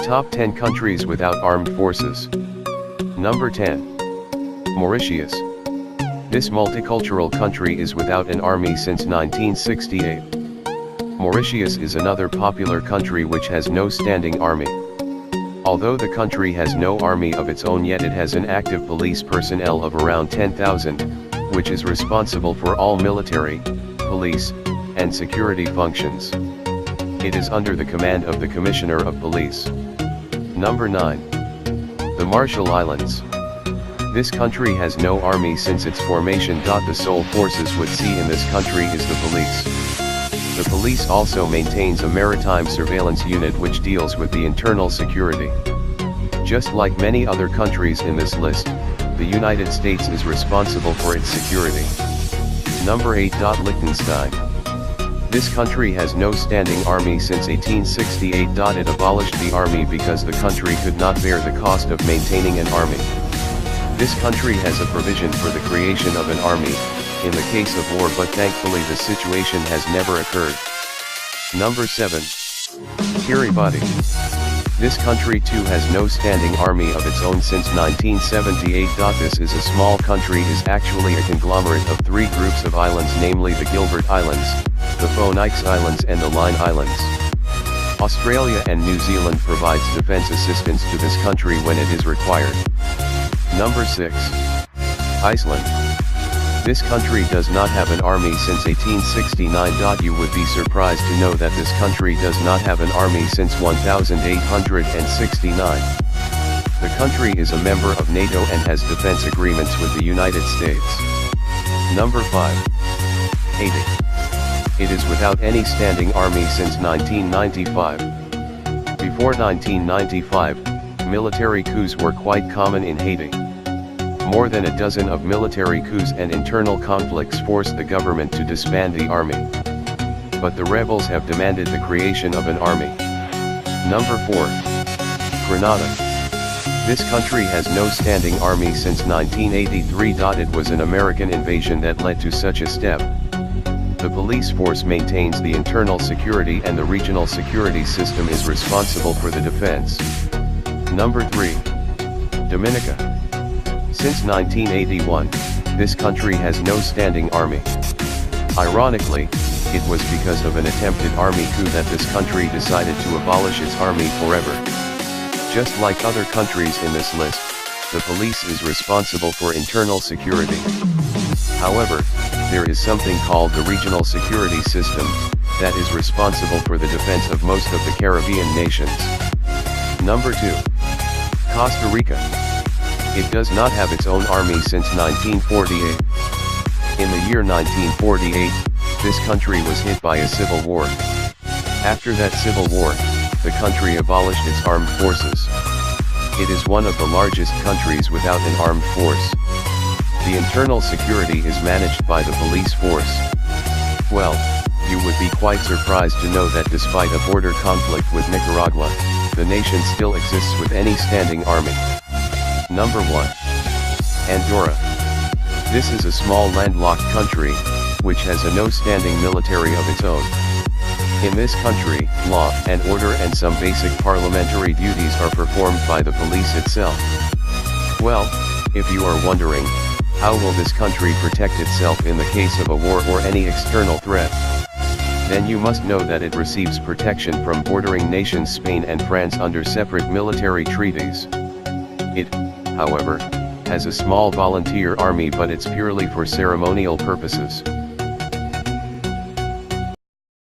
Top 10 countries without armed forces. Number 10. Mauritius. This multicultural country is without an army since 1968. Mauritius is another popular country which has no standing army. Although the country has no army of its own, yet it has an active police personnel of around 10,000, which is responsible for all military, police, and security functions. It is under the command of the Commissioner of Police. Number 9. The Marshall Islands. This country has no army since its formation. The sole forces would see in this country is the police. The police also maintains a maritime surveillance unit which deals with the internal security. Just like many other countries in this list, the United States is responsible for its security. Number 8. Liechtenstein. This country has no standing army since 1868. It abolished the army because the country could not bear the cost of maintaining an army. This country has a provision for the creation of an army, in the case of war, but thankfully the situation has never occurred. Number 7. Kiribati. This country too has no standing army of its own since 1978. This is a small country, is actually a conglomerate of 3 groups of islands, namely the Gilbert Islands, the Phoenix Islands and the Line Islands. Australia and New Zealand provides defense assistance to this country when it is required. Number 6. Iceland. This country does not have an army since 1869. You would be surprised to know that this country does not have an army since 1869. The country is a member of NATO and has defense agreements with the United States. Number 5. Haiti. It is without any standing army since 1995. Before 1995, military coups were quite common in Haiti. More than a dozen of military coups and internal conflicts forced the government to disband the army. But the rebels have demanded the creation of an army. Number 4. Grenada. This country has no standing army since 1983. It was an American invasion that led to such a step. The police force maintains the internal security and the regional security system is responsible for the defense. Number 3. Dominica. Since 1981, this country has no standing army. Ironically, it was because of an attempted army coup that this country decided to abolish its army forever. Just like other countries in this list, the police is responsible for internal security. However, there is something called the regional security system, that is responsible for the defense of most of the Caribbean nations. Number 2. Costa Rica. It does not have its own army since 1948. In the year 1948, this country was hit by a civil war. After that civil war, the country abolished its armed forces. It is one of the largest countries without an armed force. The internal security is managed by the police force. Well, you would be quite surprised to know that despite a border conflict with Nicaragua, the nation still exists with any standing army. Number 1. Andorra. This is a small landlocked country, which has a no-standing military of its own. In this country, law and order and some basic parliamentary duties are performed by the police itself. Well, if you are wondering, how will this country protect itself in the case of a war or any external threat? Then you must know that it receives protection from bordering nations Spain and France under separate military treaties. It, however, has a small volunteer army, but it's purely for ceremonial purposes.